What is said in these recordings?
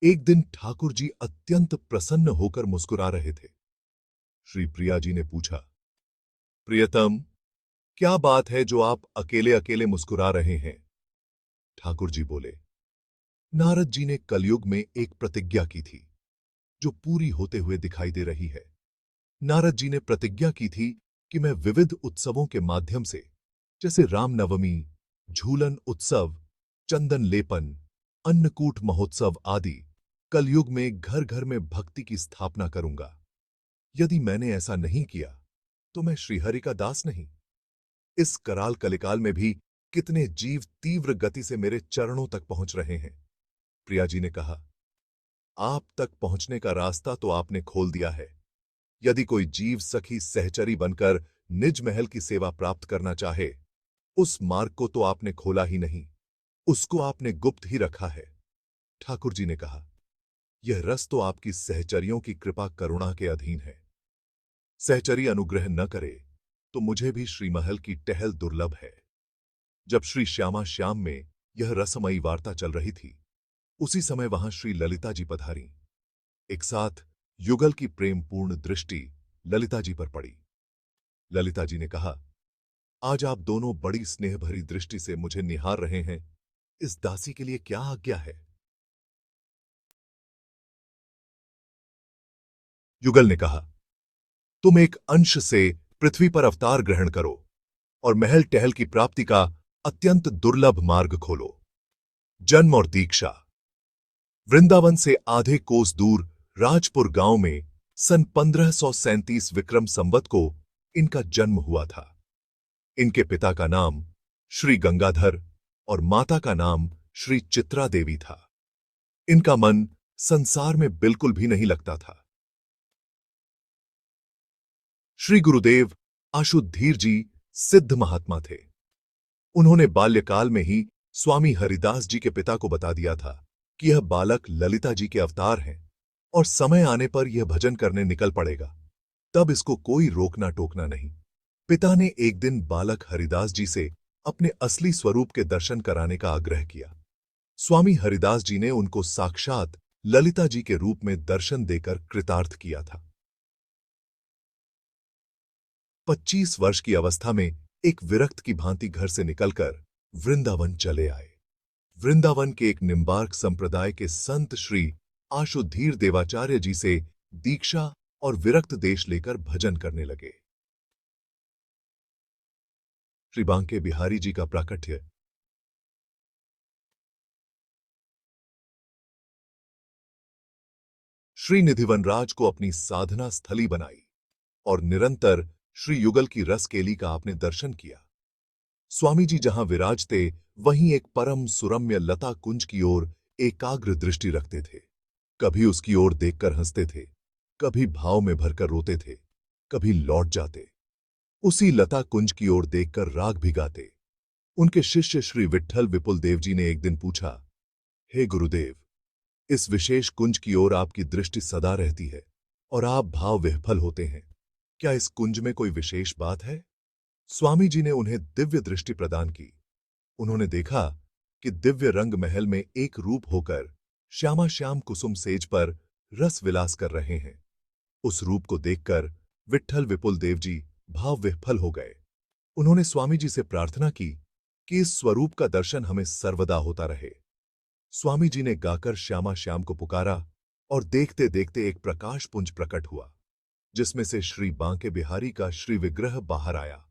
एक दिन ठाकुर जी अत्यंत प्रसन्न होकर मुस्कुरा रहे थे। श्री प्रिया जी ने पूछा, प्रियतम, क्या बात है जो आप अकेले अकेले मुस्कुरा रहे हैं? ठाकुर जी बोले, नारद जी ने कलयुग में एक प्रतिज्ञा की थी जो पूरी होते हुए दिखाई दे रही है। नारद जी ने प्रतिज्ञा की थी कि मैं विविध उत्सवों के माध्यम से, जैसे रामनवमी, झूलन उत्सव, चंदन लेपन, अन्नकूट महोत्सव आदि, कलयुग में घर घर में भक्ति की स्थापना करूंगा। यदि मैंने ऐसा नहीं किया तो मैं श्रीहरि का दास नहीं। इस कराल कलिकाल में भी कितने जीव तीव्र गति से मेरे चरणों तक पहुंच रहे हैं। प्रिया जी ने कहा, आप तक पहुंचने का रास्ता तो आपने खोल दिया है। यदि कोई जीव सखी सहचरी बनकर निज महल की सेवा प्राप्त करना चाहे, उस मार्ग को तो आपने खोला ही नहीं, उसको आपने गुप्त ही रखा है। ठाकुर जी ने कहा, यह रस तो आपकी सहचरियों की कृपा करुणा के अधीन है। सहचरी अनुग्रह न करे तो मुझे भी श्रीमहल की टहल दुर्लभ है। जब श्री श्यामा श्याम में यह रसमयी वार्ता चल रही थी, उसी समय वहां श्री ललिता जी पधारी। एक साथ युगल की प्रेमपूर्ण दृष्टि ललिता जी पर पड़ी। ललिता जी ने कहा, आज आप दोनों बड़ी स्नेह भरी दृष्टि से मुझे निहार रहे हैं, इस दासी के लिए क्या आज्ञा है? युगल ने कहा, तुम एक अंश से पृथ्वी पर अवतार ग्रहण करो और महल टहल की प्राप्ति का अत्यंत दुर्लभ मार्ग खोलो। जन्म और दीक्षा। वृंदावन से आधे कोस दूर राजपुर गांव में सन 1537 विक्रम संवत को इनका जन्म हुआ था। इनके पिता का नाम श्री गंगाधर और माता का नाम श्री चित्रा देवी था। इनका मन संसार में बिल्कुल भी नहीं लगता था। श्री गुरुदेव आशुधीर जी सिद्ध महात्मा थे। उन्होंने बाल्यकाल में ही स्वामी हरिदास जी के पिता को बता दिया था कि यह बालक ललिता जी के अवतार हैं और समय आने पर यह भजन करने निकल पड़ेगा, तब इसको कोई रोकना टोकना नहीं। पिता ने एक दिन बालक हरिदास जी से अपने असली स्वरूप के दर्शन कराने का आग्रह किया। स्वामी हरिदास जी ने उनको साक्षात ललिता जी के रूप में दर्शन देकर कृतार्थ किया था। 25 वर्ष की अवस्था में एक विरक्त की भांति घर से निकलकर वृंदावन चले आए। वृंदावन के एक निम्बार्क संप्रदाय के संत श्री आशुधीर देवाचार्य जी से दीक्षा और विरक्त देश लेकर भजन करने लगे। श्री बांके बिहारी जी का प्राकट्य। श्री निधिवनराज को अपनी साधना स्थली बनाई और निरंतर श्री युगल की रस केली का आपने दर्शन किया। स्वामी जी जहां विराजते वहीं एक परम सुरम्य लता कुंज की ओर एकाग्र दृष्टि रखते थे। कभी उसकी ओर देखकर हंसते थे, कभी भाव में भरकर रोते थे, कभी लौट जाते। उसी लता कुंज की ओर देखकर राग भी गाते। उनके शिष्य श्री विट्ठल विपुल देव जी ने एक दिन पूछा, हे गुरुदेव, इस विशेष कुंज की ओर आपकी दृष्टि सदा रहती है और आप भाव विह्वल होते हैं, क्या इस कुंज में कोई विशेष बात है? स्वामी जी ने उन्हें दिव्य दृष्टि प्रदान की। उन्होंने देखा कि दिव्य रंग महल में एक रूप होकर श्यामा श्याम कुसुम सेज पर रस विलास कर रहे हैं। उस रूप को देखकर विट्ठल विपुल देव जी भाव विह्वल हो गए। उन्होंने स्वामी जी से प्रार्थना की कि इस स्वरूप का दर्शन हमें सर्वदा होता रहे। स्वामी जी ने गाकर श्यामा श्याम को पुकारा और देखते देखते एक प्रकाश पुंज प्रकट हुआ, जिसमें से श्री बांके बिहारी का श्री विग्रह बाहर आया।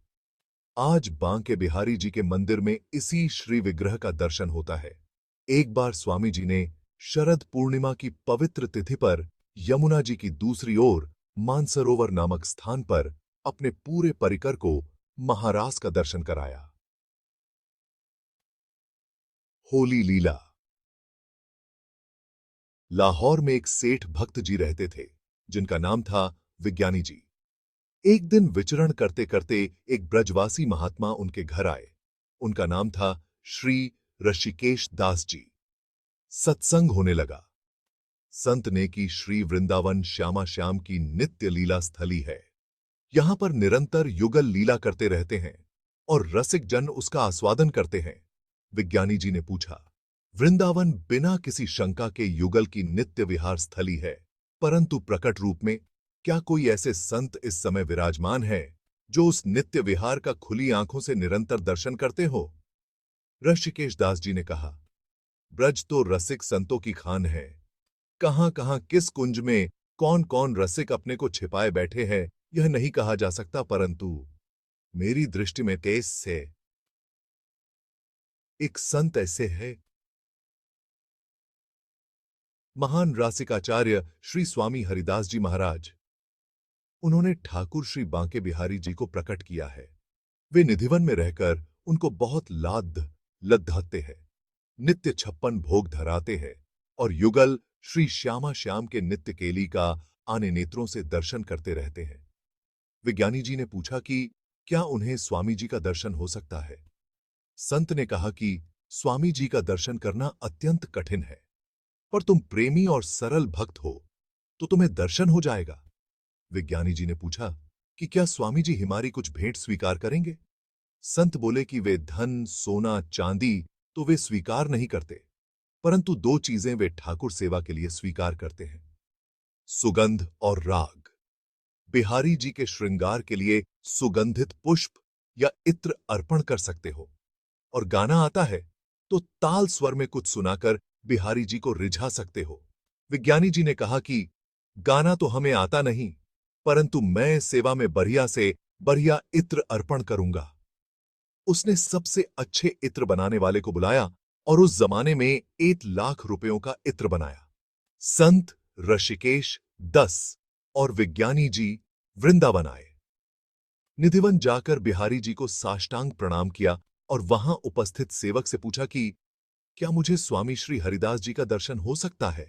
आज बांके बिहारी जी के मंदिर में इसी श्री विग्रह का दर्शन होता है। एक बार स्वामी जी ने शरद पूर्णिमा की पवित्र तिथि पर यमुना जी की दूसरी ओर मानसरोवर नामक स्थान पर अपने पूरे परिकर को महारास का दर्शन कराया। होली लीला। लाहौर में एक सेठ भक्त जी रहते थे, जिनका नाम था विज्ञानी जी। एक दिन विचरण करते करते एक ब्रजवासी महात्मा उनके घर आए। उनका नाम था श्री ऋषिकेश दास जी। सत्संग होने लगा। संत ने कि श्री वृंदावन श्यामा श्याम की नित्य लीला स्थली है। यहां पर निरंतर युगल लीला करते रहते हैं और रसिक जन उसका आस्वादन करते हैं। विज्ञानी जी ने पूछा, वृंदावन बिना किसी शंका के युगल की नित्य विहार स्थली है, परंतु प्रकट रूप में क्या कोई ऐसे संत इस समय विराजमान है जो उस नित्य विहार का खुली आंखों से निरंतर दर्शन करते हो? ऋषिकेश दास जी ने कहा, ब्रज तो रसिक संतों की खान है। कहां कहां किस कुंज में कौन कौन रसिक अपने को छिपाए बैठे हैं यह नहीं कहा जा सकता, परंतु मेरी दृष्टि में केस से एक संत ऐसे है। महान रासिकाचार्य श्री स्वामी हरिदास जी महाराज, उन्होंने ठाकुर श्री बांके बिहारी जी को प्रकट किया है। वे निधिवन में रहकर उनको बहुत लद्दाते हैं, नित्य 56 भोग धराते हैं और युगल श्री श्यामा श्याम के नित्य केली का आने नेत्रों से दर्शन करते रहते हैं। विज्ञानी जी ने पूछा कि क्या उन्हें स्वामी जी का दर्शन हो सकता है? संत ने कहा कि स्वामी जी का दर्शन करना अत्यंत कठिन है, पर तुम प्रेमी और सरल भक्त हो तो तुम्हें दर्शन हो जाएगा। विज्ञानी जी ने पूछा कि क्या स्वामी जी हमारी कुछ भेंट स्वीकार करेंगे? संत बोले कि वे धन, सोना, चांदी तो वे स्वीकार नहीं करते, परंतु दो चीजें वे ठाकुर सेवा के लिए स्वीकार करते हैं, सुगंध और राग। बिहारी जी के श्रृंगार के लिए सुगंधित पुष्प या इत्र अर्पण कर सकते हो, और गाना आता है तो ताल स्वर में कुछ सुनाकर बिहारी जी को रिझा सकते हो। विज्ञानी जी ने कहा कि गाना तो हमें आता नहीं, परंतु मैं सेवा में बढ़िया से बढ़िया इत्र अर्पण करूंगा। उसने सबसे अच्छे इत्र बनाने वाले को बुलाया और उस जमाने में 1 लाख रुपयों का इत्र बनाया। संत ऋषिकेश 10 और विज्ञानी जी वृंदावन आए। निधिवन जाकर बिहारी जी को साष्टांग प्रणाम किया और वहां उपस्थित सेवक से पूछा कि क्या मुझे स्वामी श्री हरिदास जी का दर्शन हो सकता है?